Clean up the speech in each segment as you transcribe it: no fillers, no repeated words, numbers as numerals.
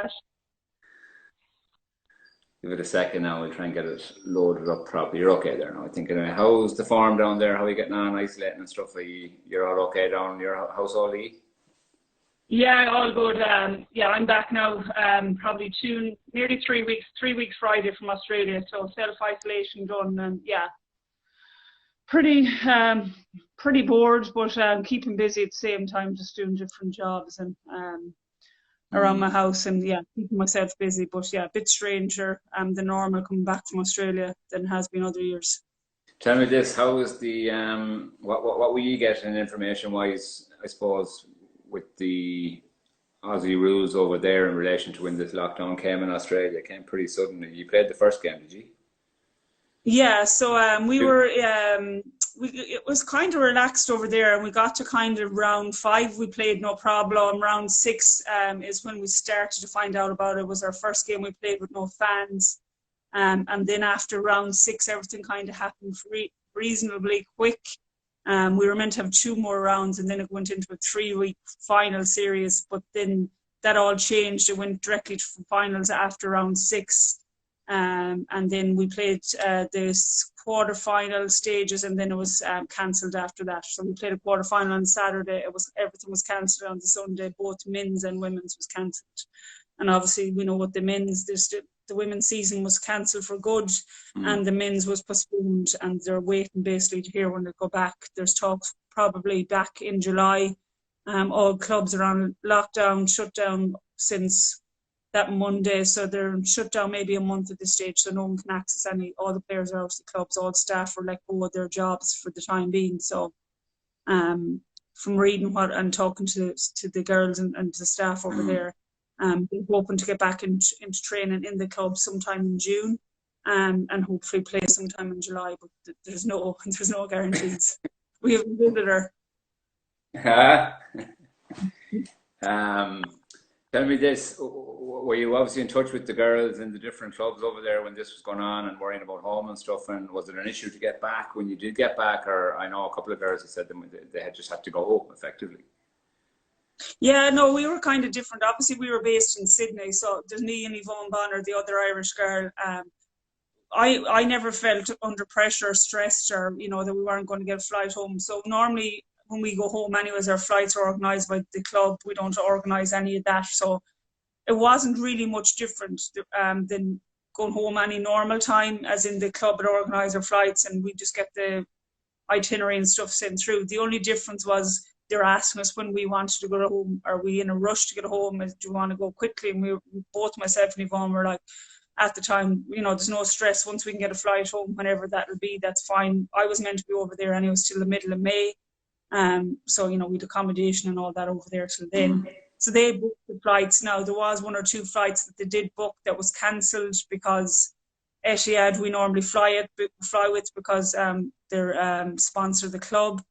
that. Give it a second now. We'll try and get it loaded up properly. You're okay there now, I think. Anyway, how's the farm down there? How are you getting on, isolating and stuff? You're all okay down in your household, Lee? Yeah, all good. Yeah, I'm back now. Probably nearly 3 weeks. 3 weeks Friday from Australia. So self-isolation done, and yeah, pretty bored, but keeping busy at the same time, just doing different jobs and around my house, and yeah, keeping myself busy. But yeah, a bit stranger than normal coming back from Australia than it has been other years. Tell me this: how was the what were you getting information wise? I suppose with the Aussie rules over there in relation to when this lockdown came in Australia, it came pretty suddenly. You played the first game, did you? Yeah, so it was kind of relaxed over there, and we got to kind of round 5, we played no problem. Round 6 is when we started to find out about it. It was our first game we played with no fans, and then after round 6, everything kind of happened reasonably quick. We were meant to have 2 more rounds, and then it went into a 3-week final series, but then that all changed. It went directly to finals after round 6. And then we played this quarter-final stages, and then it was cancelled after that. So we played a quarter-final on Saturday. Everything was cancelled on the Sunday. Both men's and women's was cancelled. And obviously, we know what the women's season was cancelled for good, and the men's was postponed, and they're waiting basically to hear when they go back. There's talks probably back in July. All clubs are on lockdown, shut down since that Monday, so they're shut down maybe a month at this stage, so no one can access all the players are out of the clubs, all staff are let go of their jobs for the time being. So from reading and talking to the girls and the staff over there, they're hoping to get back into training in the club sometime in June, and hopefully play sometime in July, but there's no guarantees. We have a visitor. Tell me this, were you obviously in touch with the girls in the different clubs over there when this was going on and worrying about home and stuff, and was it an issue to get back when you did get back? Or I know a couple of girls have said they had just had to go home effectively. Yeah, no, we were kind of different. Obviously, we were based in Sydney, so there's me and Yvonne Bonner, the other Irish girl. I never felt under pressure, stressed, or that we weren't going to get a flight home. So normally, when we go home anyways, our flights are organised by the club. We don't organise any of that. So it wasn't really much different than going home any normal time, as in the club would organise our flights and we just get the itinerary and stuff sent through. The only difference was they're asking us when we wanted to go home. Are we in a rush to get home? Do you want to go quickly? And we both, myself and Yvonne, were like, at the time, there's no stress. Once we can get a flight home, whenever that'll be, that's fine. I was meant to be over there anyway till the middle of May. So we'd accommodation and all that over there till then. So they booked the flights. Now there was 1 or 2 flights that they did book that was cancelled because Etihad we normally fly with because they're sponsor the club.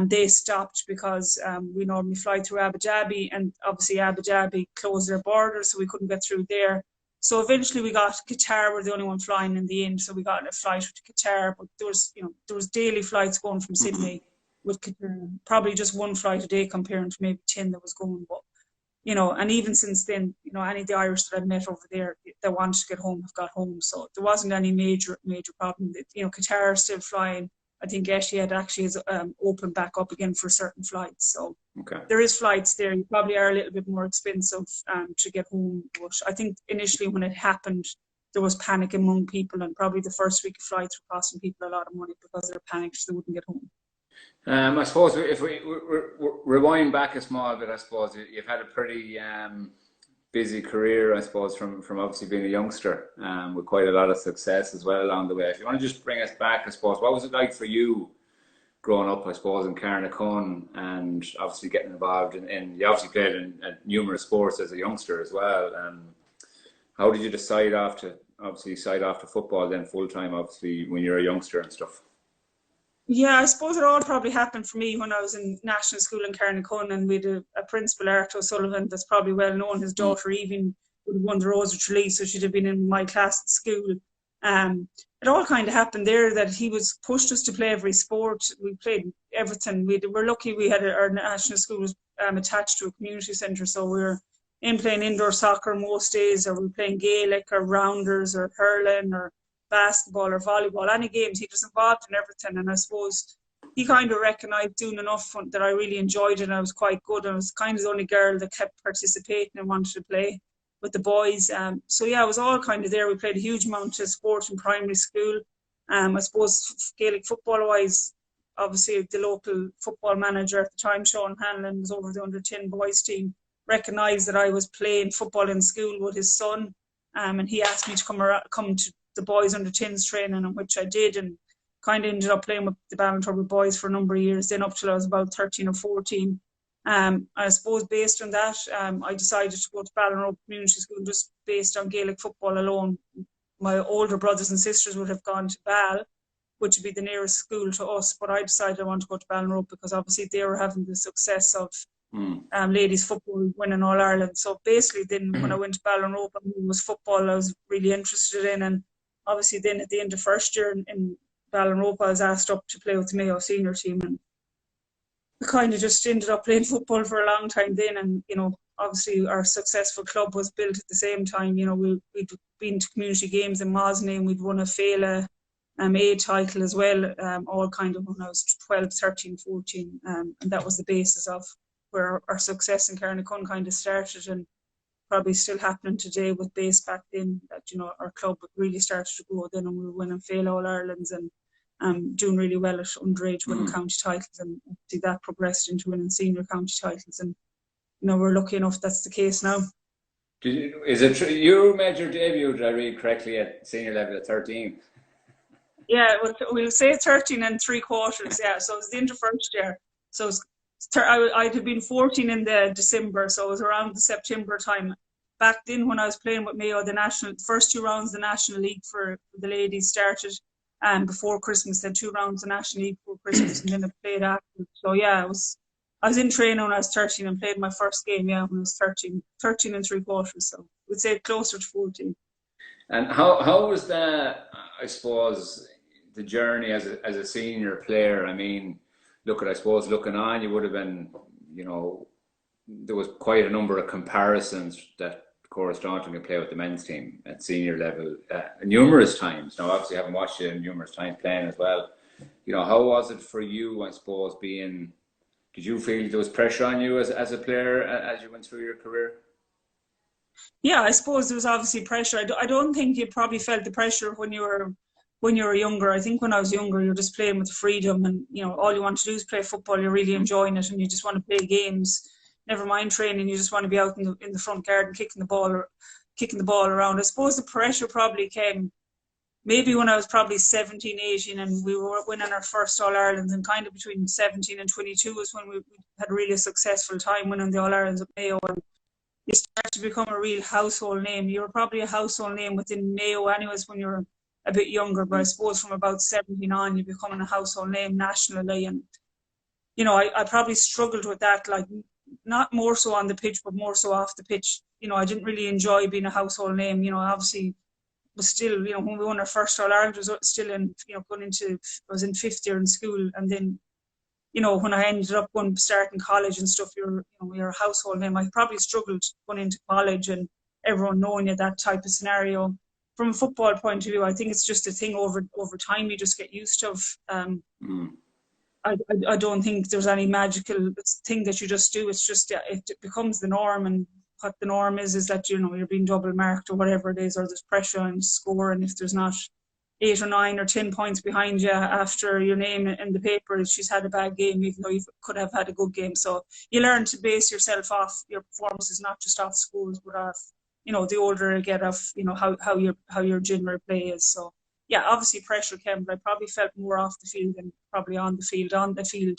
They stopped because we normally fly through Abu Dhabi, and obviously Abu Dhabi closed their borders, so we couldn't get through there. So eventually we got Qatar, were the only one flying in the end, so we got a flight to Qatar. But there was daily flights going from Sydney with Qatar, probably just 1 flight a day comparing to maybe 10 that was going. But and even since then, any of the Irish that I've met over there that wanted to get home have got home. So there wasn't any major problem. Qatar are still flying. I think Etihad actually is opened back up again for certain flights. So There is flights there. You probably are a little bit more expensive to get home. But I think initially when it happened, there was panic among people, and probably the first week of flights were costing people a lot of money because they're panicked they wouldn't get home. I suppose if we rewind back a small bit, I suppose you've had a pretty busy career, I suppose, from obviously being a youngster, with quite a lot of success as well along the way. If you want to just bring us back, I suppose, what was it like for you growing up, I suppose, in Carnacon, and obviously getting involved in you obviously played in numerous sports as a youngster as well. How did you decide after football then full time, obviously, when you're a youngster and stuff? Yeah, I suppose it all probably happened for me when I was in national school in Carnacon, and we had a principal, Art O'Sullivan, that's probably well known. His daughter Evie would have won the Rose of Tralee, so she'd have been in my class at school. It all kind of happened there that he was pushed us to play every sport. We played everything. We're lucky we had our national school was attached to a community centre, so we were in playing indoor soccer most days, or we're playing Gaelic or rounders or hurling or basketball or volleyball, any games, he was involved in everything. And I suppose he kind of recognised doing enough that I really enjoyed it and I was quite good. And I was kind of the only girl that kept participating and wanted to play with the boys. So yeah, it was all kind of there. We played a huge amount of sport in primary school. I suppose Gaelic football wise, obviously the local football manager at the time, Sean Hanlon, was over the under-10 boys team, recognised that I was playing football in school with his son, and he asked me to come to the boys under-10s training, in which I did, and kind of ended up playing with the Ballinturbo boys for a number of years, then up till I was about 13 or 14. I suppose based on that, I decided to go to Ballinturbo Community School just based on Gaelic football alone. My older brothers and sisters would have gone to Bal, which would be the nearest school to us, but I decided I wanted to go to Ballinturbo because obviously they were having the success of ladies football winning All Ireland. So basically then when I went to Ballinturbo, it was football I was really interested in, and obviously then at the end of first year in Ballinturbo I was asked up to play with the Mayo senior team, and we kind of just ended up playing football for a long time then. And obviously our successful club was built at the same time. We'd been to community games in Mosney, and we'd won a Féile A title as well, all kind of when I was 12, 13, 14. And that was the basis of where our success in Carnacon kind of started, and probably still happening today with base back then, that our club really started to grow then, and we were winning Féile All Irelands and doing really well at underage, winning county titles, and see that progressed into winning senior county titles, and we're lucky enough that's the case now. Is it true you made your debut, did I read correctly, at senior level at 13? Yeah, we'll say 13 and 3/4. Yeah, so it was the end of first year. So I'd have been 14 in the December, so it was around the September time. Back then, when I was playing with Mayo, the first 2 rounds, the National League for the ladies started, and before Christmas, then 2 rounds of National League before Christmas, and then I played after. So yeah, I was in training when I was 13 and played my first game, when I was 13 and 3/4. So we'd say closer to 14. And how was that, I suppose, the journey as a senior player? I mean, I suppose looking on, you would have been, there was quite a number of comparisons that Cora Staunton could play with the men's team at senior level numerous times. Now, obviously, I haven't watched you numerous times playing as well. How was it for you, I suppose, did you feel there was pressure on you as a player as you went through your career? Yeah, I suppose there was obviously pressure. I don't think you probably felt the pressure when you were younger. I think when I was younger, you're just playing with the freedom, and all you want to do is play football. You're really enjoying it, and you just want to play games. Never mind training. You just want to be out in the front garden kicking the ball around. I suppose the pressure probably came maybe when I was probably 17, 18, and we were winning our first All Irelands, and kind of between 17 and 22 was when we had a really successful time winning the All Irelands at Mayo, and you start to become a real household name. You were probably a household name within Mayo anyways when you were a bit younger, but I suppose from about 17 on, you're becoming a household name nationally. And, I probably struggled with that, like not more so on the pitch, but more so off the pitch. I didn't really enjoy being a household name. Obviously, was still, when we won our first All Ireland, was still in, I was in 5th year in school. And then, when I ended up starting college and stuff, you're a household name. I probably struggled going into college and everyone knowing you, that type of scenario. From a football point of view, I think it's just a thing over time you just get used to. I don't think there's any magical thing that you just do. It's just it becomes the norm, and what the norm is that you're being double marked or whatever it is, or there's pressure on score, and if there's not 8 or 9 or 10 points behind you after your name in the paper, she's had a bad game, even though you could have had a good game. So you learn to base yourself off your performances, not just off scores, but off the older you get, of how your general play is. So yeah, obviously pressure came, but I probably felt more off the field than probably on the field. On the field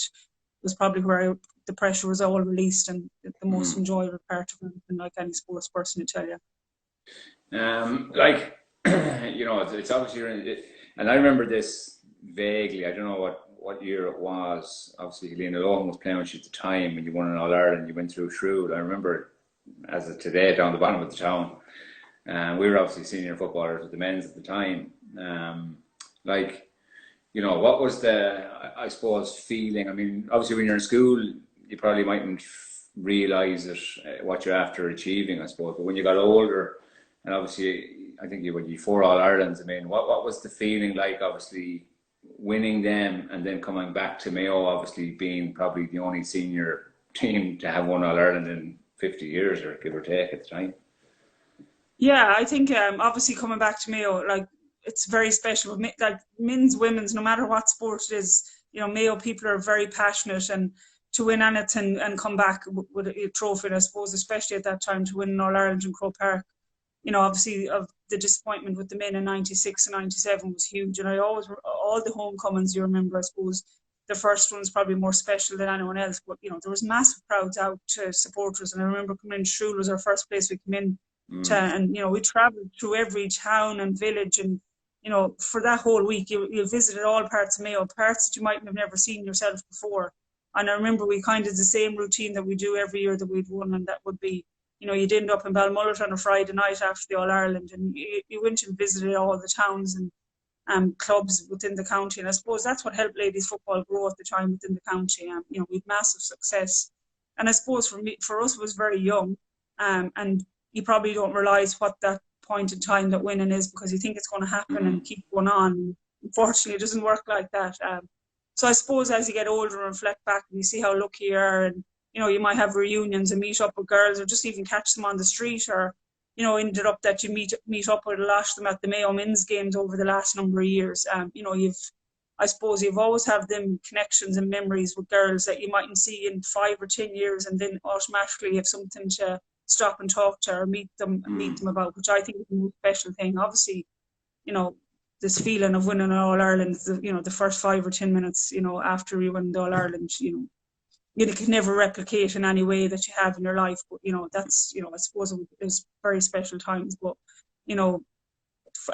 was probably where the pressure was all released, and the most enjoyable part of it, like any sports person to tell you. It's obviously, and I remember this vaguely. I don't know what year it was. Obviously, Helena Lohan was playing with you at the time, and you won an All Ireland. You went through Shrewd. I remember as of today, down the bottom of the town. We were obviously senior footballers with the men's at the time. What was the, I suppose, feeling? I mean, obviously when you're in school, you probably mightn't realise it, what you're after achieving, I suppose. But when you got older, and obviously, I think you were 4 All-Irelands. I mean, what was the feeling like? Obviously, winning them and then coming back to Mayo, obviously being probably the only senior team to have won All-Ireland in 50 years, or give or take at the time. Yeah, I think obviously coming back to Mayo, like it's very special. Like men's, women's, no matter what sport it is, Mayo people are very passionate, and to win anything and come back with a trophy, and I suppose especially at that time to win an All Ireland in Croke Park, obviously of the disappointment with the men in '96 and '97 was huge. And I always, all the homecomings you remember, I suppose the first one's probably more special than anyone else. But there was massive crowds out to support us, and I remember coming in. Shrule was our first place we came in to, and we travelled through every town and village, and for that whole week you visited all parts of Mayo, parts that you might have never seen yourself before. And I remember we kind of the same routine that we do every year that we'd won, and that would be, you'd end up in Balmullet on a Friday night after the All Ireland, and you went and visited all the towns and clubs within the county. And I suppose that's what helped ladies football grow at the time within the county. We had massive success, and I suppose for us it was very young, and you probably don't realise what that point in time that winning is, because you think it's going to happen and keep going on. Unfortunately, it doesn't work like that. So I suppose as you get older and reflect back and you see how lucky you are, and you might have reunions and meet up with girls, or just even catch them on the street, or ended up that you meet up with a lot of them at the Mayo men's games over the last number of years. I suppose you've always have them connections and memories with girls that you mightn't see in 5 or 10 years, and then automatically you have something to stop and talk to or meet them about, which I think is a most special thing. Obviously, this feeling of winning an All Ireland, the first 5 or 10 minutes, after you win the All Ireland, you can never replicate in any way that you have in your life. But that's I suppose it's very special times. But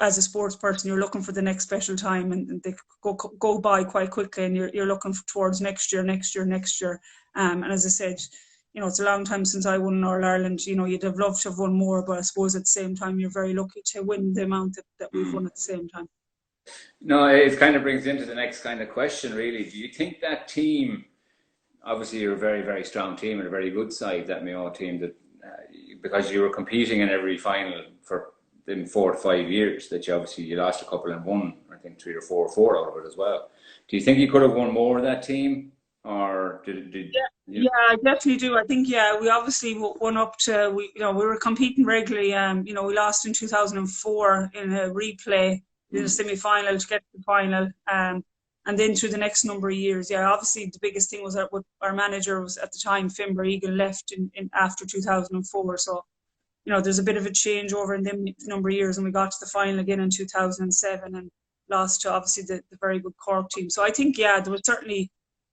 as a sports person, you're looking for the next special time, and they go by quite quickly, and you're looking towards next year. And as I said, it's a long time since I won All Ireland. You'd have loved to have won more, but I suppose at the same time, you're very lucky to win the amount that we've won at the same time. No, it kind of brings into the next kind of question, really. Do you think that team, obviously you're a very, very strong team and a very good side, that Mayo team, that because you were competing in every final for in 4 to 5 years, that you lost a couple and won, I think 3 or 4 out of it as well. Do you think you could have won more of that team? Or did yeah, I definitely do. I think we obviously won up to we were competing regularly. We lost in 2004 in a replay in the semi-final to get to the final. And then through the next number of years, obviously the biggest thing was that our manager was at the time, Fimber Egan, left in after 2004. So there's a bit of a change over in them number of years, and we got to the final again in 2007 and lost to obviously the very good Cork team. So I think there was certainly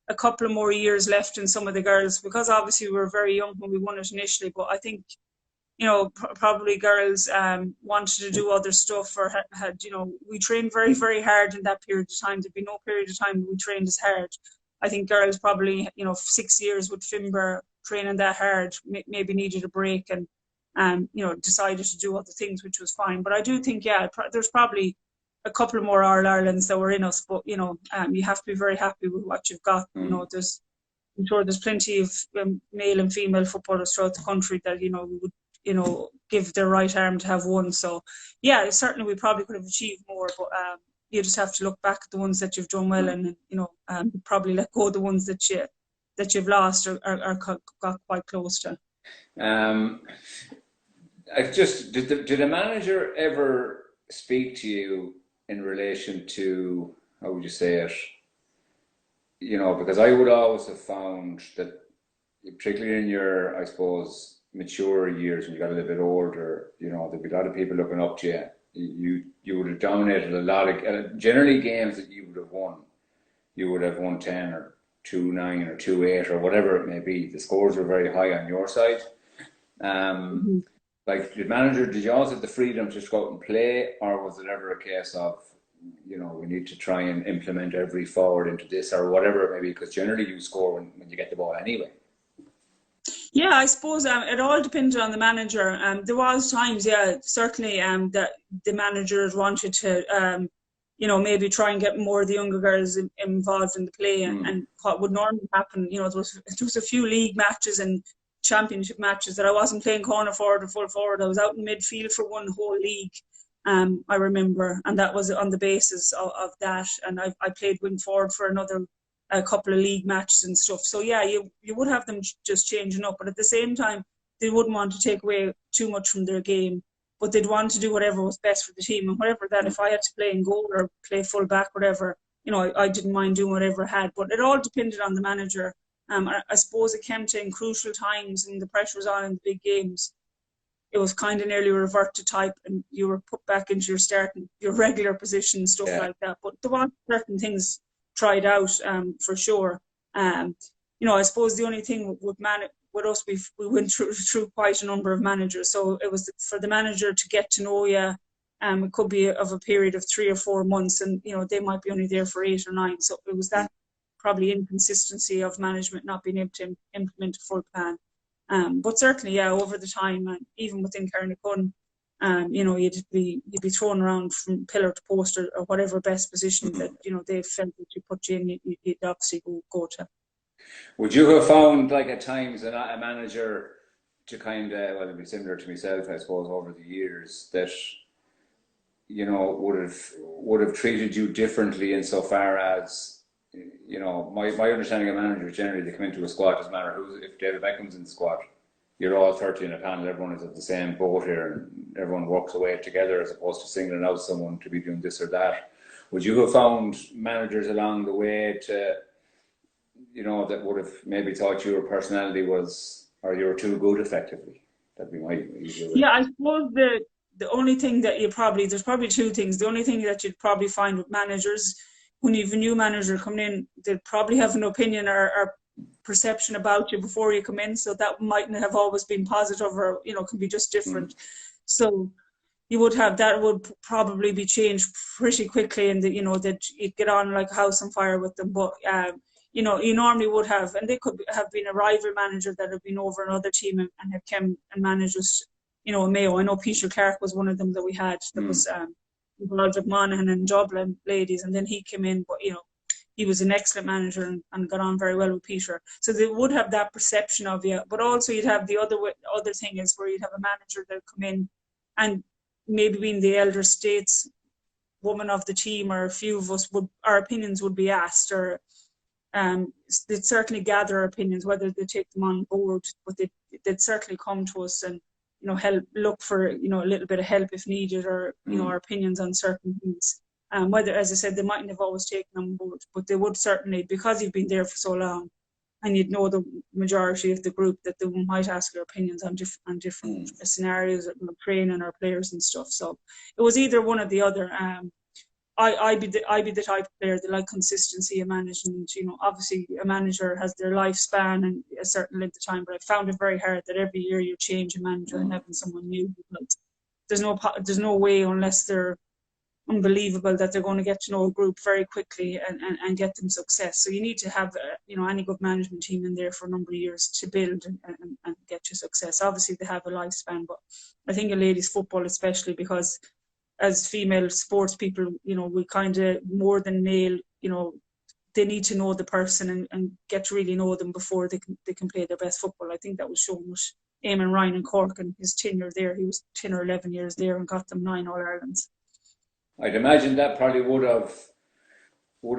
a couple of more years left in some of the girls, because obviously we were very young when we won it initially. But I think, probably girls wanted to do other stuff, or had we trained very, very hard in that period of time. There'd be no period of time that we trained as hard. I think girls probably, 6 years with Fimber training that hard, maybe needed a break, and decided to do other things, which was fine. But I do think, there's probably a couple of more All Irelands that were in us, but you have to be very happy with what you've got. I'm sure there's plenty of male and female footballers throughout the country that would give their right arm to have won. So certainly we probably could have achieved more, but you just have to look back at the ones that you've done well, and probably let go of the ones that you've lost or got quite close to. Did the manager ever speak to you in relation to, how would you say it, because I would always have found that, particularly in your, I suppose, mature years, when you got a little bit older, there'd be a lot of people looking up to you. You would have dominated a lot of, generally games that you would have won 10 or 2-9 or 2-8 or whatever it may be. The scores were very high on your side. Like, did you always have the freedom to just go out and play, or was it ever a case of, we need to try and implement every forward into this or whatever it may be? Because generally you score when you get the ball anyway. Yeah, I suppose it all depended on the manager. There was times, certainly, that the managers wanted to, maybe try and get more of the younger girls involved in the play. And what would normally happen, there was a few league matches, and championship matches that I wasn't playing corner forward or full forward. I was out in midfield for one whole league. I remember, and that was on the basis of that. And I played wing forward for a couple of league matches and stuff. So yeah, you would have them just changing up, but at the same time, they wouldn't want to take away too much from their game, but they'd want to do whatever was best for the team, and whatever that, if I had to play in goal or play full back, whatever, I didn't mind doing whatever I had. But it all depended on the manager. I suppose it came to in crucial times and the pressure was on in the big games. It was kind of nearly revert to type, and you were put back into your regular position and stuff like that. But there were certain things tried out for sure. I suppose the only thing with us, we went through quite a number of managers. So it was for the manager to get to know you. It could be of a period of 3 or 4 months, and they might be only there for 8 or 9. So it was that probably inconsistency of management not being able to implement a full plan. But certainly, yeah, over the time, and even within Carnacon, you'd be thrown around from pillar to post or whatever best position that they felt that you put you in, you'd obviously go to. Would you have found, like, at times a manager to kind of, well, it'd be similar to myself, I suppose, over the years, that would have treated you differently insofar as, my understanding of managers, generally they come into a squad, doesn't matter if David Beckham's in the squad, you're all 30 in a panel, everyone is at the same boat here, and everyone works away together as opposed to singling out someone to be doing this or that. Would you have found managers along the way that would have maybe thought your personality was, or you were too good effectively? That'd be my easier way. Yeah, I suppose the only thing that there's probably 2 things. The only thing that you'd probably find with managers, when you've a new manager coming in, they'd probably have an opinion or perception about you before you come in. So that mightn't have always been positive, or, can be just different. So you would have, that would probably be changed pretty quickly, and that you'd get on like a house on fire with them. But, you normally would have, and they could have been a rival manager that had been over another team and have come and managed us, in Mayo. I know Peter Clark was one of them that we had that was involved with Monaghan and Dublin ladies, and then he came in, but he was an excellent manager and got on very well with Peter. So they would have that perception of you, but also you'd have the other thing is where you'd have a manager that would come in and maybe being the elder states woman of the team, or a few of us our opinions would be asked, or they'd certainly gather our opinions, whether they take them on board, but they'd certainly come to us and help, look for a little bit of help if needed, or our opinions on certain things. Whether, as I said, they mightn't have always taken on board, but they would certainly, because you've been there for so long and you'd know the majority of the group, that they might ask your opinions on different scenarios, training our players and stuff. So it was either one or the other. I'd be the type of player that like consistency of management. Obviously a manager has their lifespan and a certain length of time, but I found it very hard that every year you change a manager and having someone new, because there's no way, unless they're unbelievable, that they're going to get to know a group very quickly and get them success. So you need to have any good management team in there for a number of years to build and get you success. Obviously they have a lifespan, but I think in ladies football especially, because as female sports people, we kind of, more than male, they need to know the person and get to really know them before they can play their best football. I think that was shown with Eamon Ryan in Cork and his tenure there. He was 10 or 11 years there and got them 9 All-Irelands. I'd imagine that probably would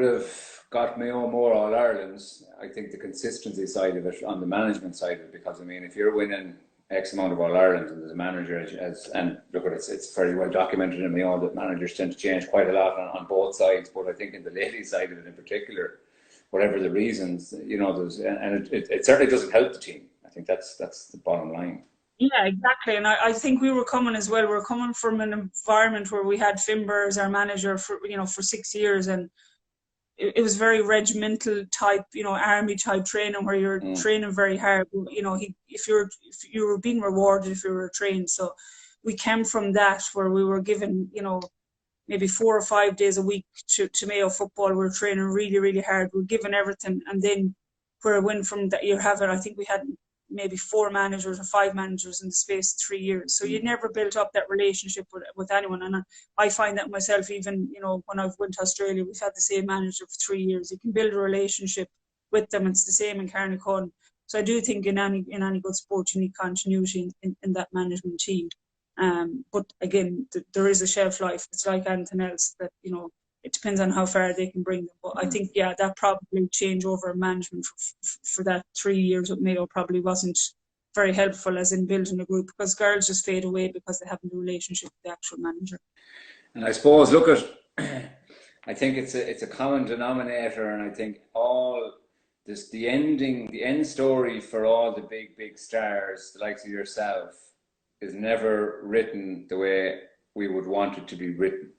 have got Mayo more All-Irelands. I think the consistency side of it, on the management side of it, because if you're winning X amount of All-Ireland and the manager and look at it, it's very well documented in Mayo that managers tend to change quite a lot on both sides, but I think in the ladies side of it in particular, whatever the reasons, it certainly doesn't help the team. I think that's the bottom line. Yeah, exactly. And I think we were coming as well. We were coming from an environment where we had Finbar as our manager for 6 years, and it was very regimental type, army type training, where you're training very hard. If you were being rewarded if you were trained. So we came from that, where we were given, maybe 4 or 5 days a week to Mayo football. We were training really, really hard. We were given everything, and then where it went from that, I think we had maybe 4 managers or 5 managers in the space of 3 years. So you'd never built up that relationship with anyone. And I find that myself, even, when I've went to Australia, we've had the same manager for 3 years. You can build a relationship with them. It's the same in Carnacon. So I do think in any good sport you need continuity in that management team. But again, there is a shelf life. It's like anything else that, it depends on how far they can bring them. But I think, that probably change over management for that 3 years with Mayo probably wasn't very helpful as in building a group, because girls just fade away because they haven't a relationship with the actual manager. And I suppose, look at, I think it's a common denominator, and I think all this, the end story for all the big stars, the likes of yourself, is never written the way we would want it to be written.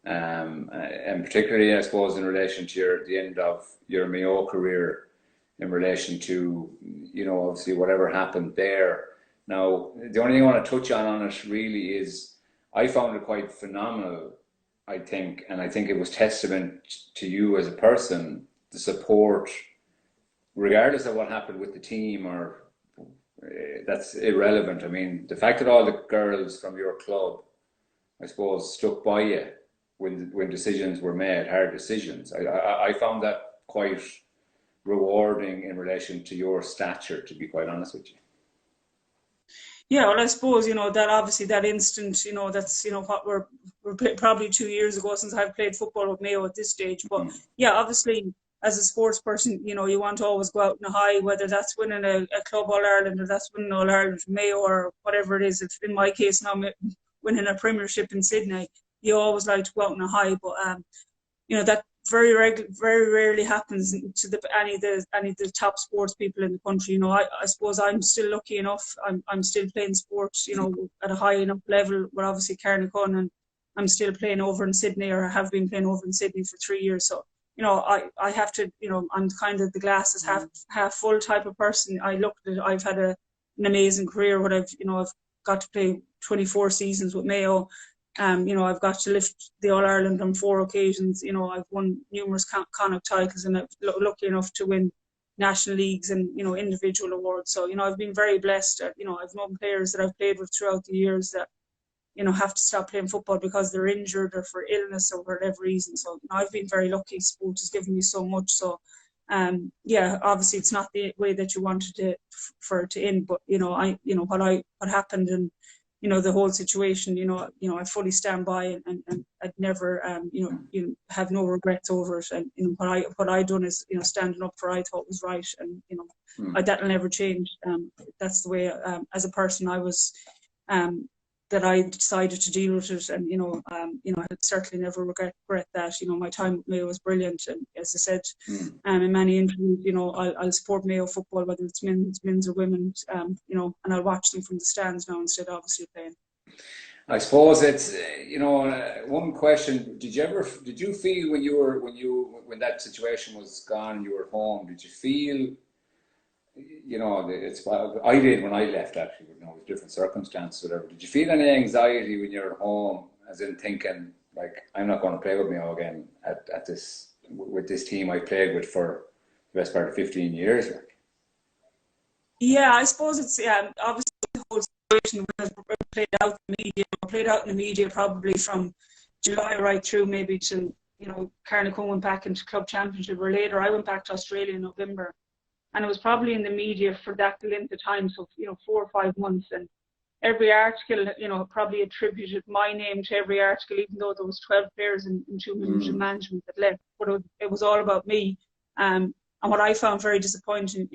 And particularly, I suppose, in relation to the end of your Mayo career, in relation to, obviously whatever happened there. Now, the only thing I want to touch on it really is, I found it quite phenomenal, I think, and I think it was testament to you as a person, the support, regardless of what happened with the team, or that's irrelevant. I mean, the fact that all the girls from your club, I suppose, stuck by you when decisions were made, hard decisions, I found that quite rewarding in relation to your stature, to be quite honest with you. Yeah, well, I suppose, that obviously that instant, that's, what we're probably 2 years ago since I've played football with Mayo at this stage. But yeah, obviously, as a sports person, you want to always go out in a high, whether that's winning a Club All-Ireland or that's winning All-Ireland from Mayo or whatever it is. If in my case now, winning a premiership in Sydney, you always like to go out in a high. But, that very rarely happens to any of the top sports people in the country. I suppose I'm still lucky enough. I'm still playing sports, at a high enough level. We're obviously Carnacon, and I'm still playing over in Sydney, or have been playing over in Sydney for 3 years. So, I have to, I'm kind of the glass is half full type of person. I look at it, I've had an amazing career. What I've got to play 24 seasons with Mayo. I've got to lift the All-Ireland on 4 occasions. I've won numerous Connacht titles, and I'm lucky enough to win national leagues and, individual awards. So, I've been very blessed. I've known players that I've played with throughout the years that, have to stop playing football because they're injured or for illness or whatever reason. So, I've been very lucky. Sport has given me so much. So, obviously it's not the way that you wanted it for it to end, but, what happened, and the whole situation, I fully stand by, and I'd never, have no regrets over it. And, what I done is, standing up for what I thought was right. And, that'll never change. That's the way, as a person I was, that I decided to deal with it. And, I certainly never regret that. My time with Mayo was brilliant. And as I said, in many interviews, I'll support Mayo football, whether it's men's or women's, and I'll watch them from the stands now instead of obviously playing. I suppose it's, one question, did you feel when that situation was gone, you were home, did you feel, I did when I left, actually, with different circumstances, whatever. Did you feel any anxiety when you're at home, as in thinking, like, I'm not going to play with Mayo again with this team I played with for the best part of 15 years? Yeah, I suppose it's, obviously the whole situation was played out in the media probably from July right through maybe to, Carnacon went back into club championship, or later I went back to Australia in November. And it was probably in the media for that length of time, so 4 or 5 months, and every article, probably attributed my name to every article, even though there was 12 players and 2 members of management that left. But it was all about me. And what I found very disappointing,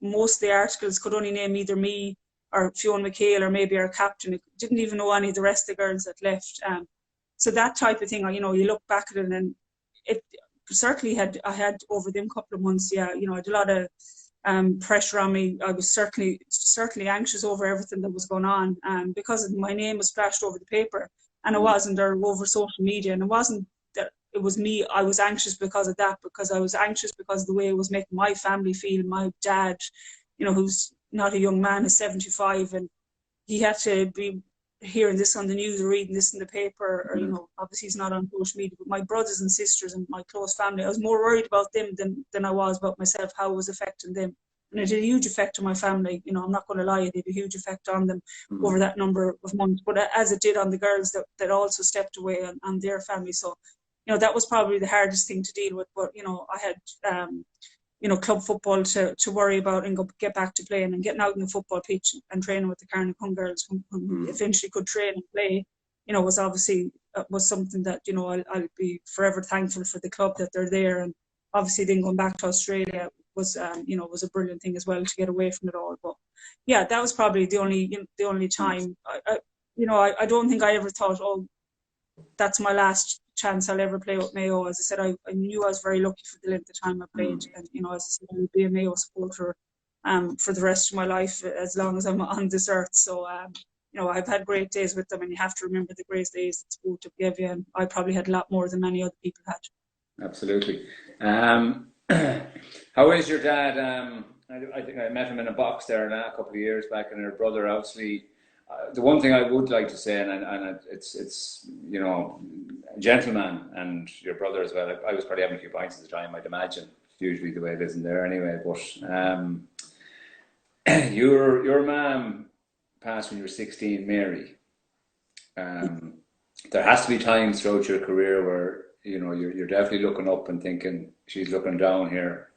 most of the articles could only name either me or Fiona McHale or maybe our captain. It didn't even know any of the rest of the girls that left. So that type of thing, you look back at it, and it certainly I had over them couple of months, I had a lot of pressure on me. I was certainly anxious over everything that was going on, because my name was flashed over the paper, and it wasn't, or over social media, and it wasn't that it was me. I was anxious because of that, because I was anxious because of the way it was making my family feel. My dad, who's not a young man, is 75, and he had to be hearing this on the news or reading this in the paper, or obviously he's not on social media, but my brothers and sisters and my close family, I was more worried about them than I was about myself, how it was affecting them. And it had a huge effect on my family. I'm not going to lie, it had a huge effect on them over that number of months, but as it did on the girls that also stepped away on their family. So that was probably the hardest thing to deal with. But I had club football to worry about and get back to playing and getting out on the football pitch and training with the Carnacon girls who eventually could train and play, was obviously was something that, I'll be forever thankful for the club that they're there. And obviously then going back to Australia was, was a brilliant thing as well to get away from it all. But yeah, that was probably the only time. I don't think I ever thought, oh, that's my last chance I'll ever play with Mayo. As I said, I knew I was very lucky for the length of time I played, and as I said, I'll be a Mayo supporter for the rest of my life as long as I'm on this earth. So I've had great days with them, and you have to remember the great days that sport gave you, and I probably had a lot more than many other people had. Absolutely. How is your dad? I think I met him in a box there a couple of years back, and your brother, obviously. The one thing I would like to say, and it's a gentleman, and your brother as well. I was probably having a few pints at the time, I'd imagine. It's usually the way it is in there anyway. But your mum passed when you were 16, Mary. There has to be times throughout your career where you're definitely looking up and thinking, she's looking down here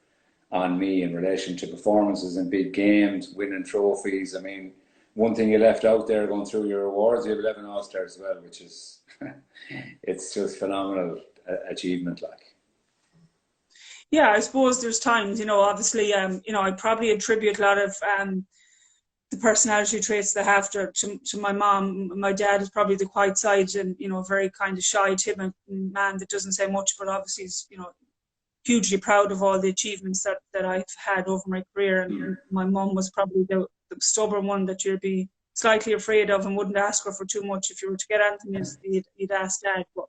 on me in relation to performances in big games, winning trophies. I mean, one thing you left out there going through your awards, you have 11 All-Stars as well, which is, it's just phenomenal achievement, like. Yeah, I suppose there's times, obviously, I probably attribute a lot of the personality traits that I have to my mom. My dad is probably the quiet side and, very kind of shy, timid man that doesn't say much, but obviously is, hugely proud of all the achievements that I've had over my career. And my mom was probably the stubborn one that you'd be slightly afraid of and wouldn't ask her for too much. If you were to get anything, you'd ask Dad. But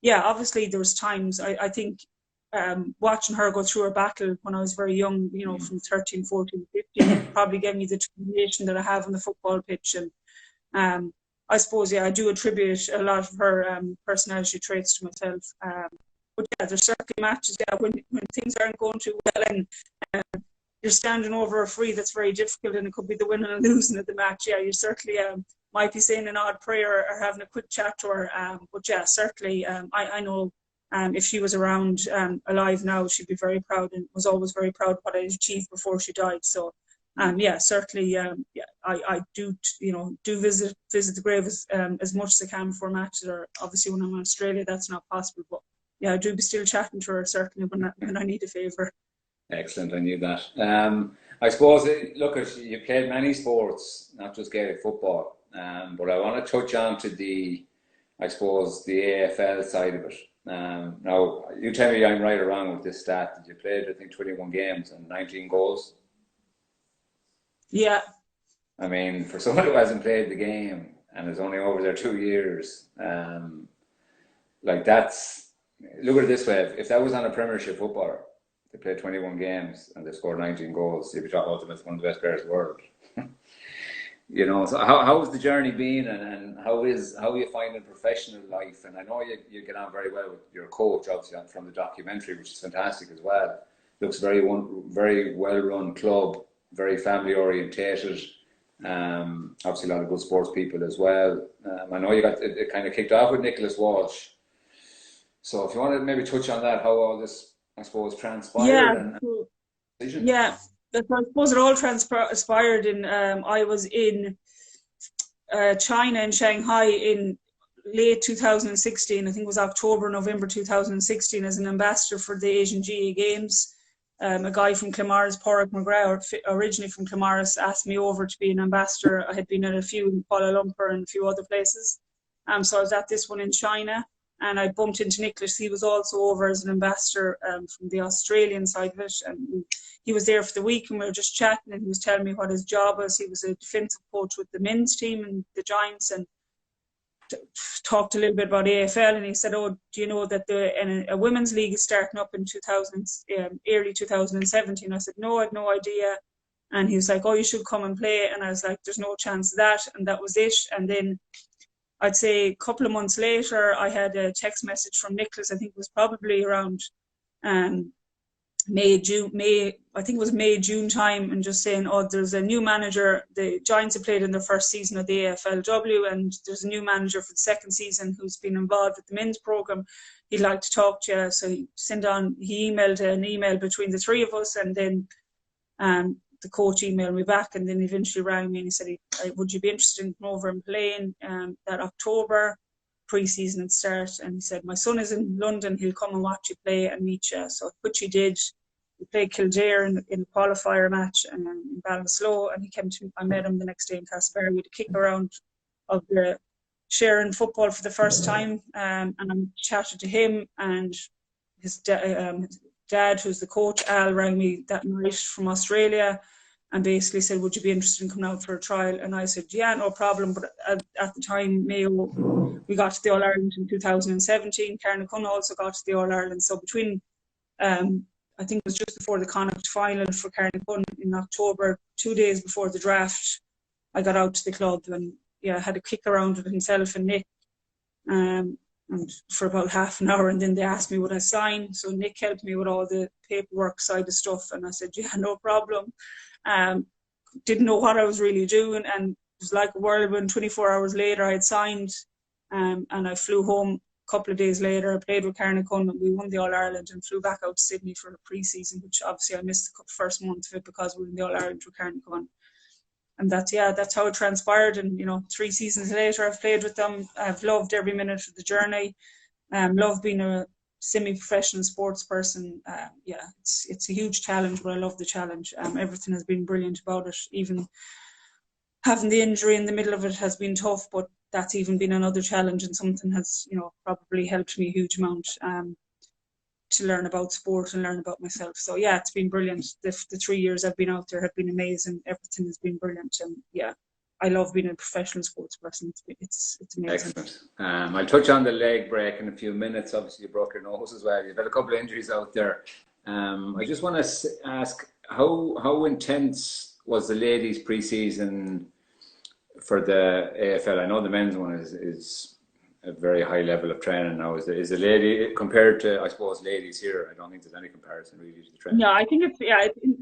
yeah, obviously there was times I think watching her go through her battle when I was very young, from 13, 14, 15, probably gave me the determination that I have on the football pitch. And I suppose, I do attribute a lot of her personality traits to myself. But yeah, there's certainly matches when things aren't going too well and you're standing over a free that's very difficult, and it could be the winning and losing of the match. Yeah, you certainly might be saying an odd prayer or having a quick chat to her. But yeah, certainly I know if she was around alive now, she'd be very proud and was always very proud of what I achieved before she died. So yeah, certainly I do visit the grave as much as I can before matches, or obviously when I'm in Australia that's not possible. But yeah, I do be still chatting to her certainly when I need a favour. Excellent, I knew that. I suppose, you played many sports, not just Gaelic football, but I want to touch on to the AFL side of it. Now, you tell me I'm right or wrong with this stat, that you played, I think, 21 games and 19 goals. Yeah. I mean, for someone who hasn't played the game and is only over there 2 years, look at it this way, if that was on a Premiership footballer, they played 21 games and they scored 19 goals, you'd be talking about them as one of the best players in the world. So how has the journey been, and how are you finding professional life? And I know you get on very well with your coach, obviously, from the documentary, which is fantastic as well. Looks very well run club, very family orientated. Obviously a lot of good sports people as well. I know you got it kind of kicked off with Nicholas Walsh. So if you want to maybe touch on that, how all this, I suppose, transpired. Yeah, I suppose it all transpired in, I was in China, in Shanghai, in late 2016. I think it was October, November 2016, as an ambassador for the Asian GA Games. A guy from Clemaris, Porrick McGrath, originally from Clemaris, asked me over to be an ambassador. I had been at a few in Kuala Lumpur and a few other places. So I was at this one in China. And I bumped into Nicholas. He was also over as an ambassador from the Australian side of it. And he was there for the week, and we were just chatting, and he was telling me what his job was. He was a defensive coach with the men's team and the Giants, and talked a little bit about AFL. And he said, oh, do you know that a women's league is starting up in early 2017? I said, no, I had no idea. And he was like, oh, you should come and play. And I was like, there's no chance of that. And that was it. And then I'd say a couple of months later, I had a text message from Nicholas. I think it was probably around May, I think it was May, June time, and just saying, oh, there's a new manager. The Giants have played in their first season of the AFLW, and there's a new manager for the second season who's been involved with the men's program. He'd like to talk to you. So he emailed an email between the three of us, and then the coach emailed me back, and then he eventually rang me and he said, would you be interested in coming over and playing that October pre-season at start? And he said, my son is in London, he'll come and watch you play and meet you. So which he did. We played Kildare in a qualifier match in Ballinasloe, and he came to me. I met him the next day in Castlebar. We had a kick around of the sharing football for the first time, and I chatted to him, and his dad, who's the coach, Al, rang me that night from Australia and basically said, would you be interested in coming out for a trial? And I said, yeah, no problem. But at the time, Mayo, we got to the All-Ireland in 2017. Carnacuna also got to the All-Ireland. So between I think it was just before the Connacht final for Carnacuna in October, 2 days before the draft, I got out to the club and had a kick around with himself and Nick and for about half an hour, and then they asked me would I sign. So Nick helped me with all the paperwork side of stuff, and I said, yeah, no problem. Didn't know what I was really doing, and it was like a whirlwind. 24 hours later I had signed, and I flew home. Couple of days later, I played with Carnacuna. We won the All-Ireland and flew back out to Sydney for a pre-season, which obviously I missed the first month of it because we were in the All-Ireland with Carnacuna. And that's how it transpired. And 3 seasons later, I've played with them. I've loved every minute of the journey. Love being a semi-professional sports person. It's a huge challenge, but I love the challenge. Everything has been brilliant about it. Even having the injury in the middle of it has been tough, but that's even been another challenge, and something has, probably helped me a huge amount to learn about sport and learn about myself. So yeah, it's been brilliant. The 3 years I've been out there have been amazing. Everything has been brilliant, and I love being a professional sports person. It's amazing. Excellent. I'll touch on the leg break in a few minutes. Obviously, you broke your nose as well. You've had a couple of injuries out there. I just want to ask, how intense was the ladies' pre-season for the AFL? I know the men's one is a very high level of training now. Is the lady, compared to, I suppose, ladies here, I don't think there's any comparison really to the training. Yeah, I think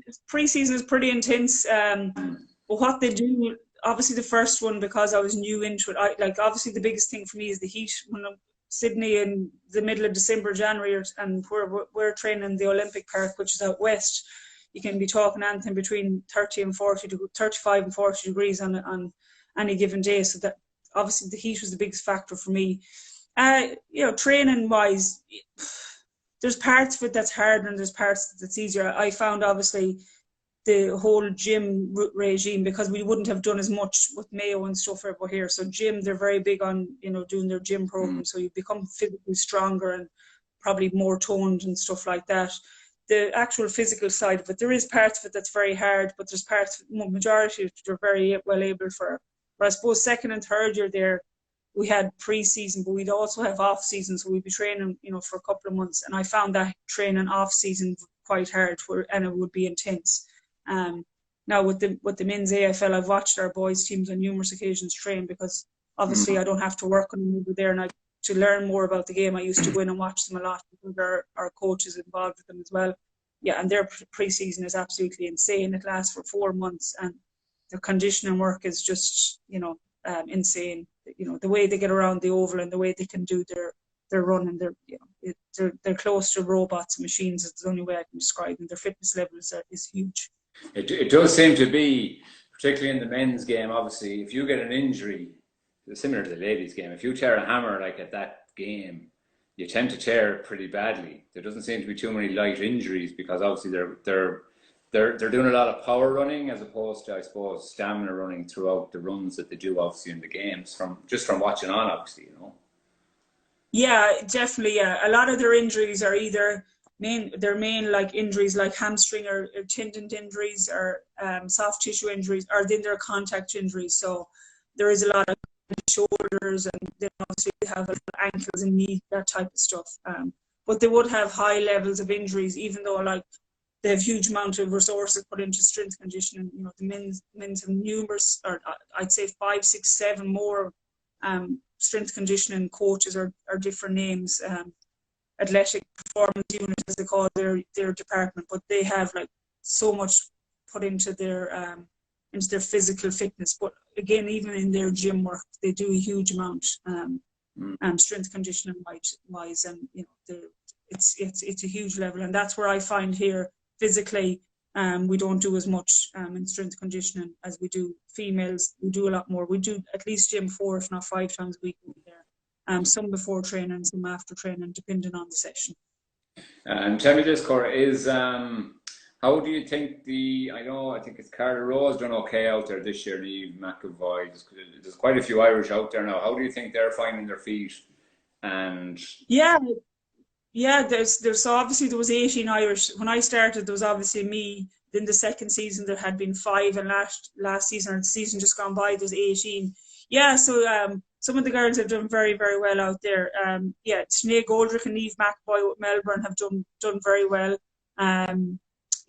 it's pre-season is pretty intense. But what they do, obviously the first one, because I was new into it, obviously the biggest thing for me is the heat. When I'm Sydney in the middle of December, January, and we're training in the Olympic Park, which is out west, you can be talking anything between 35 and 40 degrees on any given day. So that obviously the heat was the biggest factor for me. Training wise, there's parts of it that's hard and there's parts that's easier. I found obviously the whole gym regime, because we wouldn't have done as much with Mayo and stuff over here. So gym, they're very big on doing their gym program. So you become physically stronger and probably more toned and stuff like that. The actual physical side of it, there is parts of it that's very hard, but there's parts, majority of it, they're very well able for. But I suppose second and third year there, we had pre-season, but we'd also have off-season, so we'd be training, for a couple of months. And I found that training off-season quite hard, and it would be intense. Now with the men's AFL, I've watched our boys' teams on numerous occasions train, because obviously I don't have to work on them over there, and to learn more about the game, I used to go in and watch them a lot. Our coaches involved with them as well. Yeah, and their pre-season is absolutely insane. It lasts for 4 months, and their conditioning work is just, insane. The way they get around the oval and the way they can do their run, and they're close to robots and machines. It's the only way I can describe them. Their fitness level is huge. It does seem to be, particularly in the men's game, obviously, if you get an injury, similar to the ladies' game, if you tear a hammer like at that game, you tend to tear it pretty badly. There doesn't seem to be too many light injuries, because obviously they're doing a lot of power running as opposed to, I suppose, stamina running throughout the runs that they do obviously in the games, from watching on, obviously, Yeah, definitely. Yeah, a lot of their injuries are either main like injuries like hamstring or tendon injuries or soft tissue injuries, or then they're contact injuries. So there is a lot of shoulders, and then obviously they have ankles and knees, that type of stuff. But they would have high levels of injuries, even though they have huge amount of resources put into strength conditioning. The men's have numerous, or I'd say 5, 6, 7 more strength conditioning coaches or different names. Athletic performance unit, as they call their department, but they have so much put into their physical fitness. But again, even in their gym work, they do a huge amount, strength conditioning wise, and it's a huge level, and that's where I find here physically. We don't do as much in strength conditioning as we do females. We do a lot more. We do at least gym 4, if not 5 times a week over there. Some before training, some after training, depending on the session. And tell me this, Cora, how do you think I think it's Carter Rose done okay out there this year, Niamh McAvoy. There's quite a few Irish out there now. How do you think they're finding their feet? And there's obviously there was 18 Irish when I started. There was obviously me. Then the second season there had been 5, and last season, or the season just gone by, there's 18. Yeah, so some of the girls have done very, very well out there. Sinead Goldrick and Niamh McAvoy with Melbourne have done very well.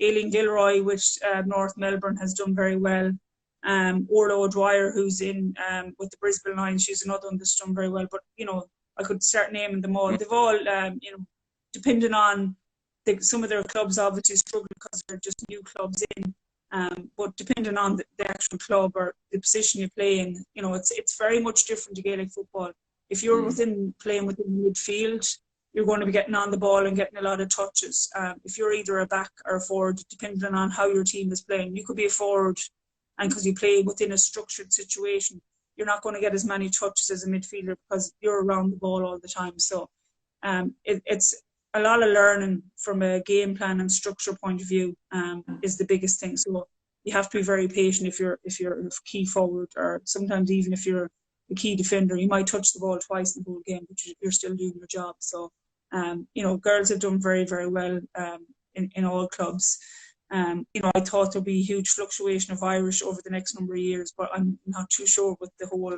Aileen Gilroy with North Melbourne has done very well. Orla O'Dwyer, who's in with the Brisbane Lions, she's another one that's done very well. But I could start naming them all. They've all depending on some of their clubs obviously struggle because they're just new clubs in. But depending on the actual club or the position you play in, it's very much different to Gaelic football. If you're playing within midfield, you're going to be getting on the ball and getting a lot of touches. If you're either a back or a forward, depending on how your team is playing, you could be a forward, and because you play within a structured situation, you're not going to get as many touches as a midfielder because you're around the ball all the time. So it's a lot of learning from a game plan and structure point of view is the biggest thing. So you have to be very patient if you're a key forward, or sometimes even if you're a key defender, you might touch the ball twice in the whole game, but you're still doing your job. So girls have done very, very well in all clubs. I thought there'd be a huge fluctuation of Irish over the next number of years, but I'm not too sure with the whole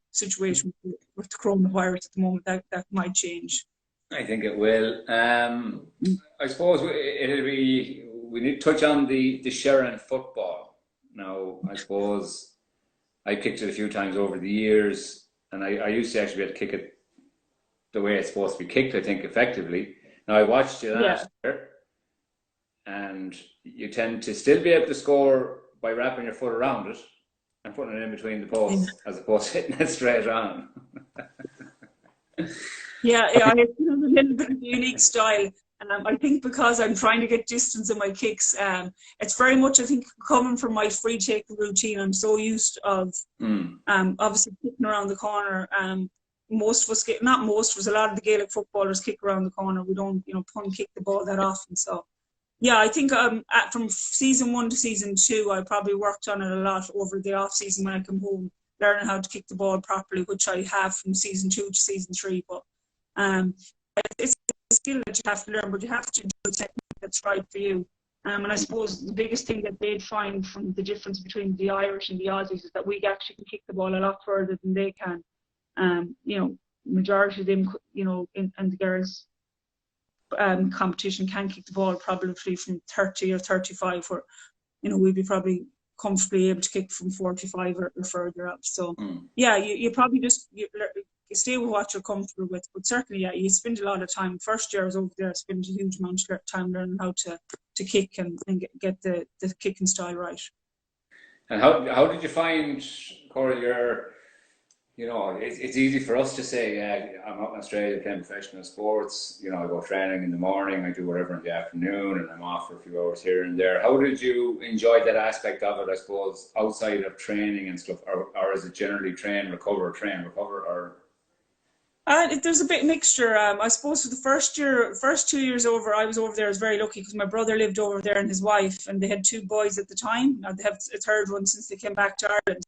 situation with the coronavirus at the moment. That might change. I think it will. I suppose we need to touch on the Sherrin football. Now, I suppose I kicked it a few times over the years, and I used to actually be able to kick it the way it's supposed to be kicked, I think, effectively. Now, I watched you last year, and you tend to still be able to score by wrapping your foot around it and putting it in between the posts as opposed to hitting it straight on. It's a little bit of a unique style, and I think because I'm trying to get distance in my kicks, it's very much, I think, coming from my free take routine. I'm so used of obviously kicking around the corner. Most of us, not most of us, a lot of the Gaelic footballers kick around the corner. We don't, punt kick the ball that often. So, I think from season 1 to season 2, I probably worked on it a lot over the off season when I come home, learning how to kick the ball properly, which I have from season 2 to season 3. But it's a skill that you have to learn, but you have to do a technique that's right for you. And I suppose the biggest thing that they'd find from the difference between the Irish and the Aussies is that we actually can kick the ball a lot further than they can. Majority of them, and the girls' competition can kick the ball probably from 30 or 35, where, we'd be probably comfortably able to kick from 45 or further up. So, you probably just you stay with what you're comfortable with. But certainly, you spend a lot of time. First year I was over there, I spent a huge amount of time learning how to kick and get the kicking style right. And how did you find, Cora, it's easy for us to say, I'm out in Australia playing professional sports. I go training in the morning, I do whatever in the afternoon, and I'm off for a few hours here and there. How did you enjoy that aspect of it, I suppose, outside of training and stuff? Or is it generally train, recover, or? There's a bit mixture. I suppose for the first 2 years over, I was over there. I was very lucky because my brother lived over there and his wife, and they had 2 boys at the time. Now they have a third one since they came back to Ireland.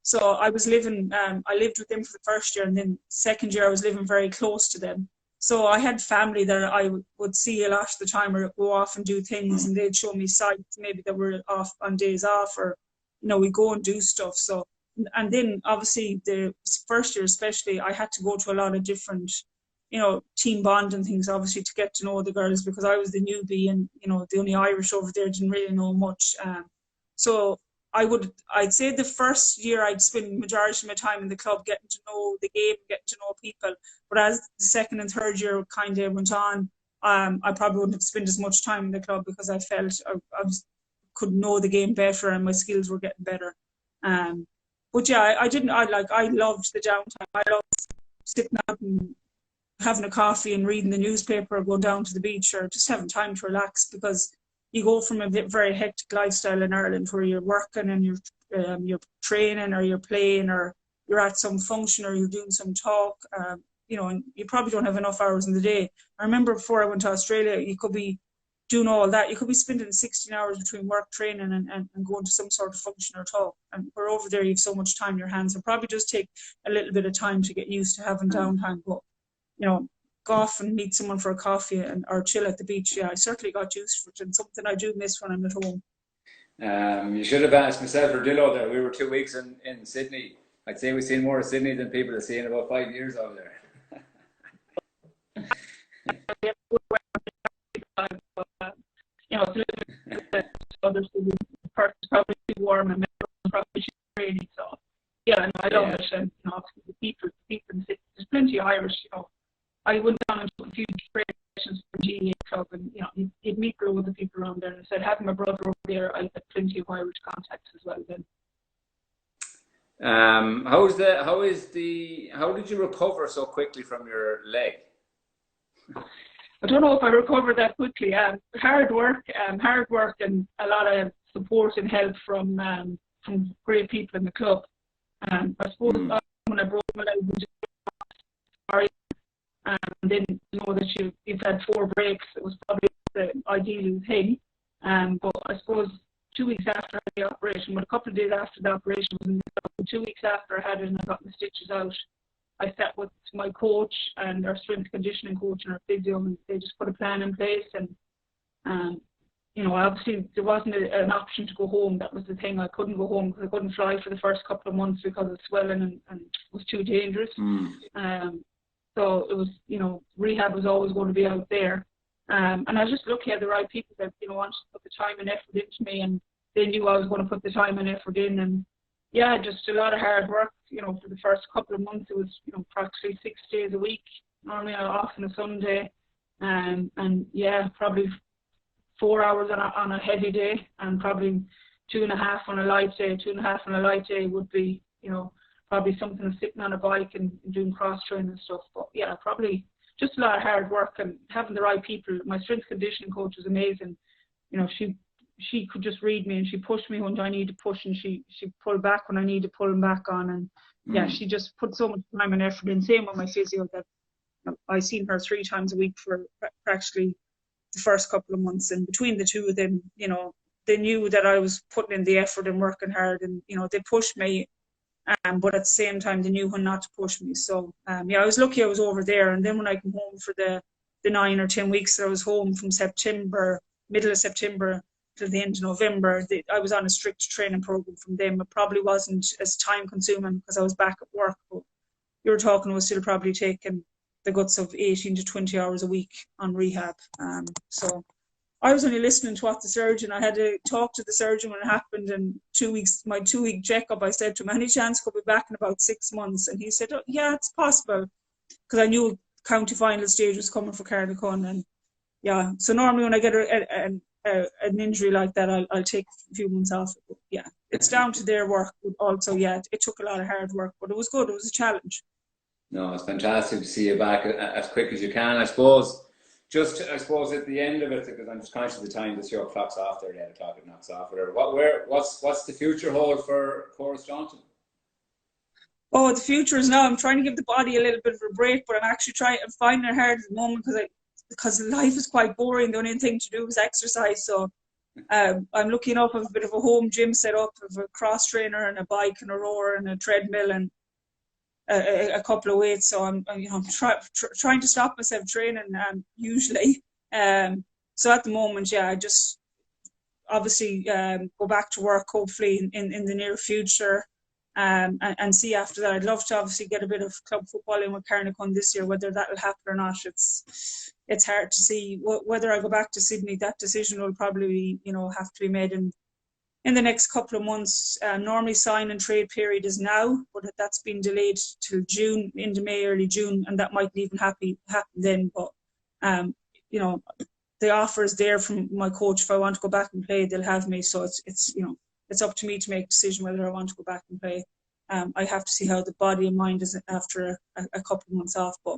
So I was living, I lived with them for the first year, and then second year I was living very close to them. So I had family that I would see a lot of the time, or go off and do things, and they'd show me sites maybe that were off on days off, or we go and do stuff. So, and then obviously the first year especially, I had to go to a lot of different, team bond and things, obviously, to get to know the girls, because I was the newbie, and the only Irish over there, didn't really know much. So I'd say the first year I'd spend majority of my time in the club getting to know the game, getting to know people. But as the second and third year kind of went on, I probably wouldn't have spent as much time in the club because I felt could know the game better and my skills were getting better. But yeah, I loved the downtime. I loved sitting out and having a coffee and reading the newspaper, or going down to the beach, or just having time to relax, because you go from a very hectic lifestyle in Ireland where you're working and you're training, or you're playing, or you're at some function, or you're doing some talk, and you probably don't have enough hours in the day. I remember before I went to Australia, you could be doing all that. You could be spending 16 hours between work, training, and going to some sort of function or talk. And we're over there, you have so much time in your hands. It probably does take a little bit of time to get used to having downtime. But, go off and meet someone for a coffee or chill at the beach. Yeah, I certainly got used to it, and something I do miss when I'm at home. You should have asked myself or Dillo there. We were 2 weeks in Sydney. I'd say we've seen more of Sydney than people have seen in about 5 years over there. It's a little bit other cities. Perth is probably too warm, and Melbourne probably too rainy. So yeah, I love it. And obviously the people in the city, there's plenty of Irish. I went down into a few celebrations for the GAA club, and you'd meet loads of people around there. And I said, having my brother over there, I had plenty of Irish contacts as well then. How did you recover so quickly from your leg? I don't know if I recovered that quickly. Hard work, and a lot of support and help from great people in the club. I suppose when I broke my leg, sorry, and then know that you've had 4 breaks. It was probably the ideal thing. But I suppose 2 weeks after I had the operation, a couple of days after the operation, 2 weeks after I had it and I got the stitches out, I sat with my coach and our strength conditioning coach and our physio, and they just put a plan in place. And obviously there wasn't an option to go home. That was the thing. I couldn't go home because I couldn't fly for the first couple of months because of swelling, and it was too dangerous. So it was, rehab was always going to be out there. And I was just lucky I had the right people that, wanted to put the time and effort into me, and they knew I was going to put the time and effort in. And yeah, just a lot of hard work, for the first couple of months. It was, practically 6 days a week, normally off on a Sunday. And yeah, probably 4 hours on a heavy day, and probably 2.5 on a light day. 2.5 on a light day would be, probably something of sitting on a bike and doing cross training and stuff. But yeah, probably just a lot of hard work and having the right people. My strength conditioning coach was amazing. She could just read me, and she pushed me when I needed to push, and she pulled back when I needed to pull them back on. And yeah, she just put so much time and effort in. Same with my physio, that I seen her 3 times a week for practically the first couple of months. And between the two of them, they knew that I was putting in the effort and working hard, and they pushed me. But at the same time, they knew when not to push me. So yeah, I was lucky I was over there. And then when I come home for the 9 or 10 weeks that I was home, from middle of September till the end of November, I was on a strict training program from them. It probably wasn't as time consuming because I was back at work, but you were talking, it was still probably taking the guts of 18 to 20 hours a week on rehab. So I was only listening to what the surgeon, I had to talk to the surgeon when it happened, and 2 weeks, my 2-week checkup, I said to him, any chance could be back in about 6 months? And he said, oh, yeah, it's possible, because I knew county final stage was coming for Cardigan. And yeah, so normally when I get an injury like that, I'll take a few months off. But yeah, it's down to their work also. Yeah, it took a lot of hard work, but it was good. It was a challenge. No, it's fantastic to see you back as quick as you can. I suppose at the end of it, because I'm just conscious of the time, this year clock's off there, the clock it knocks off, whatever. What's the future hold for Cora Staunton? Oh, the future is now, I'm trying to give the body a little bit of a break, but I'm actually finding it hard at the moment because life is quite boring. The only thing to do is exercise. So I'm lucky enough to have a bit of a home gym set up, with a cross trainer and a bike and a rower and a treadmill and a couple of weights. So I'm trying to stop myself training usually. So at the moment, yeah, I just obviously go back to work hopefully in the near future. And see after that. I'd love to obviously get a bit of club football in with Cardigan this year. Whether that will happen or not, it's hard to see. Whether I go back to Sydney, that decision will probably have to be made in the next couple of months. Normally sign and trade period is now, but that's been delayed till June, into May, early June, and that mightn't even happen then. But you know, the offer is there from my coach. If I want to go back and play, they'll have me. So it's you know, it's up to me to make a decision whether I want to go back and play. I have to see how the body and mind is after a couple of months off, but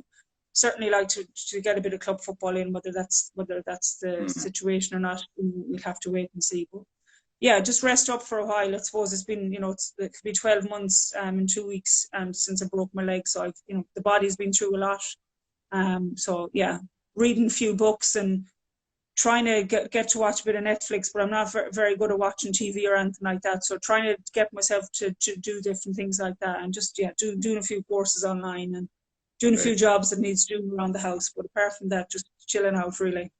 certainly like to get a bit of club football in, whether that's the situation or not, we'll have to wait and see. But yeah, just rest up for a while. I suppose it's been, you know, it could be 12 months in 2 weeks since I broke my leg. So you know, the body's been through a lot. So yeah, reading a few books and trying to get to watch a bit of Netflix, but I'm not very good at watching TV or anything like that. So trying to get myself to do different things like that, and just doing a few courses online and doing a few jobs that needs doing around the house. But apart from that, just chilling out really.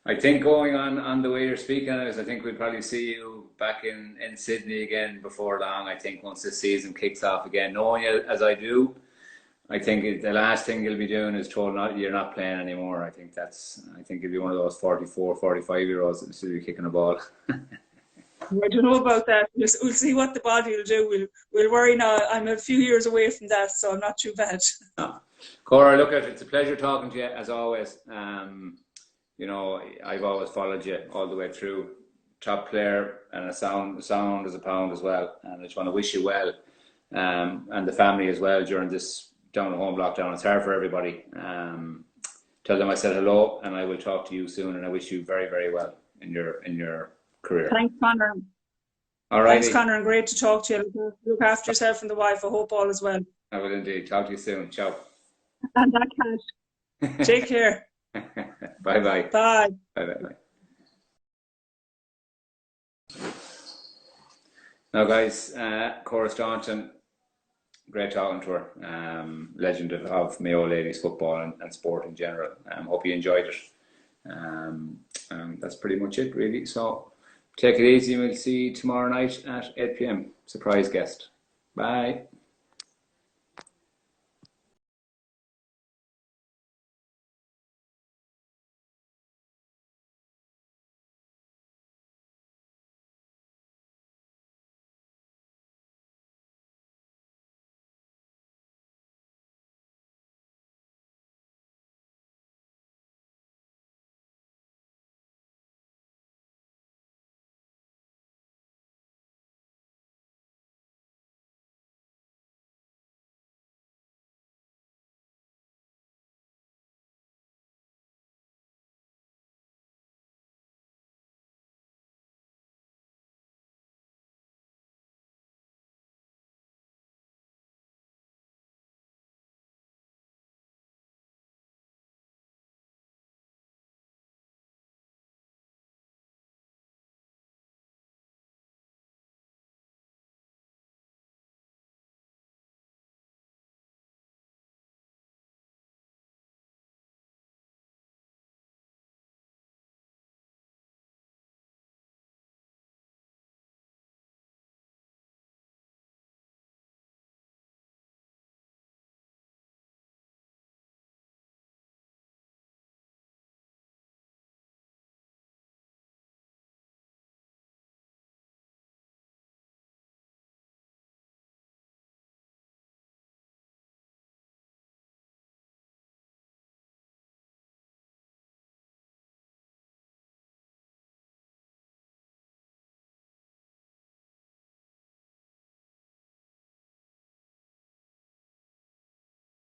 I think going on the way you're speaking is, I think we'll probably see you back in Sydney again before long. I think once this season kicks off again, knowing you as I do, I think the last thing you'll be doing is told you're not playing anymore. I think you'll be one of those 44, 45-year-olds that will be kicking a ball. I don't know about that. We'll see what the body will do. We'll worry now. I'm a few years away from that, so I'm not too bad. No. Cora, look, it's a pleasure talking to you as always. You know, I've always followed you all the way through. Top player and a sound as a pound as well. And I just want to wish you well, and the family as well during this down at home lockdown. It's hard for everybody. Tell them I said hello, and I will talk to you soon. And I wish you very, very well in your career. Thanks, Conor. All right. Thanks, Conor, and great to talk to you. Look after yourself and the wife. I hope all is well. I will indeed. Talk to you soon. Ciao. And that cash. Take care. Bye-bye. Bye. Bye-bye. Now, guys, Cora Staunton, great talking to her. Legend of Mayo Ladies football and sport in general. Hope you enjoyed it. That's pretty much it, really. So take it easy, and we'll see you tomorrow night at 8 p.m. Surprise guest. Bye.